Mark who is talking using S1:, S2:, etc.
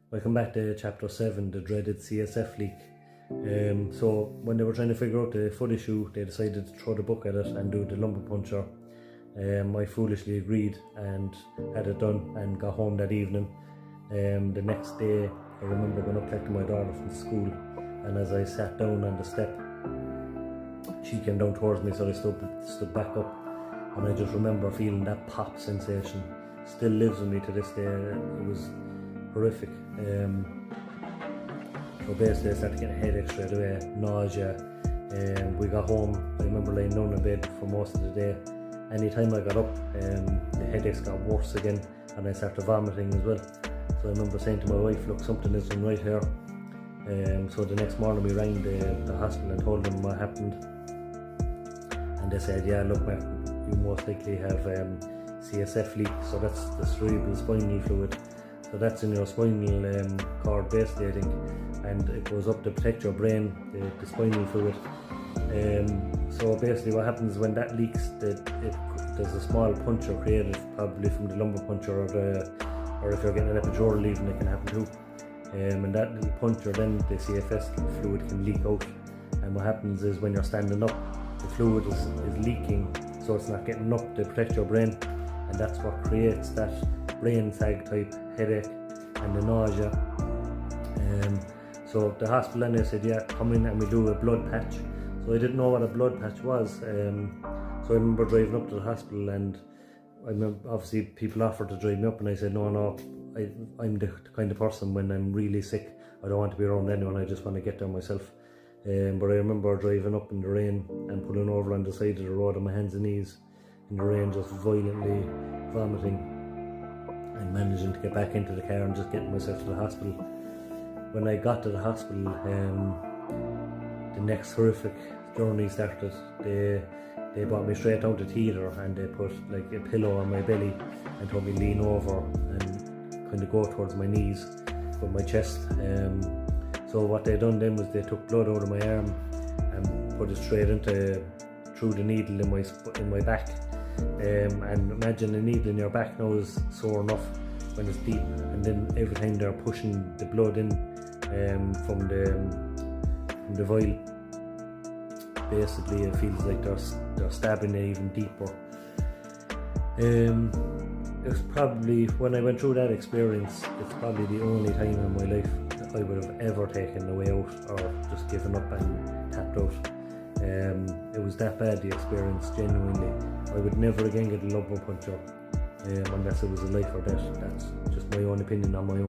S1: Welcome back to chapter 7, the dreaded CSF leak. So when they were trying to figure out the foot issue, they decided to throw the book at it and do the lumbar puncture. I foolishly agreed and had it done and got home that evening. The next day I remember going up collecting my daughter from school, and as I sat down on the step, she came down towards me, so I stood back up, and I just remember feeling that pop sensation. Still lives with me to this day. It was horrific. So basically I started getting a headache straight away, nausea. We got home, I remember laying down in bed for most of the day. Anytime I got up, the headaches got worse again, and I started vomiting as well. So I remember saying to my wife, look, something isn't right here. So the next morning we rang the hospital and told them what happened, and they said, yeah, look, Martin, you most likely have CSF leak. So that's the cerebral spinal fluid. So that's in your spinal cord basically, I think, and it goes up to protect your brain, the spinal fluid. So basically what happens when that leaks, there's a small puncture created, probably from the lumbar puncture, or if you're getting an epidural even, it can happen too. And that little puncture, then the CSF fluid can leak out. And what happens is when you're standing up, the fluid is leaking, so it's not getting up to protect your brain, and that's what creates that brain fag type headache and the nausea. So the hospital then they said, yeah, come in and we do a blood patch. So I didn't know what a blood patch was. So I remember driving up to the hospital, and I remember obviously people offered to drive me up, and I said no, I'm the kind of person when I'm really sick, I don't want to be around anyone, I just want to get there myself. But I remember driving up in the rain and pulling over on the side of the road on my hands and knees in the rain, just violently vomiting, and managing to get back into the car and just getting myself to the hospital. When I got to the hospital, the next horrific journey started. They brought me straight down to theatre, and they put like a pillow on my belly and told me lean over and kind of go towards my knees with my chest. So what they done then was they took blood out of my arm and put it straight through the needle in my back. And imagine a needle in your back now is sore enough when it's deep, and then every time they're pushing the blood in from the vial, basically it feels like they're stabbing it even deeper. It's probably, when I went through that experience, it's probably the only time in my life that I would have ever taken a way out or just given up and tapped out. It was that bad, the experience, genuinely. I would never again get a lumbar puncture unless it was a life or death. That's just my own opinion on my own.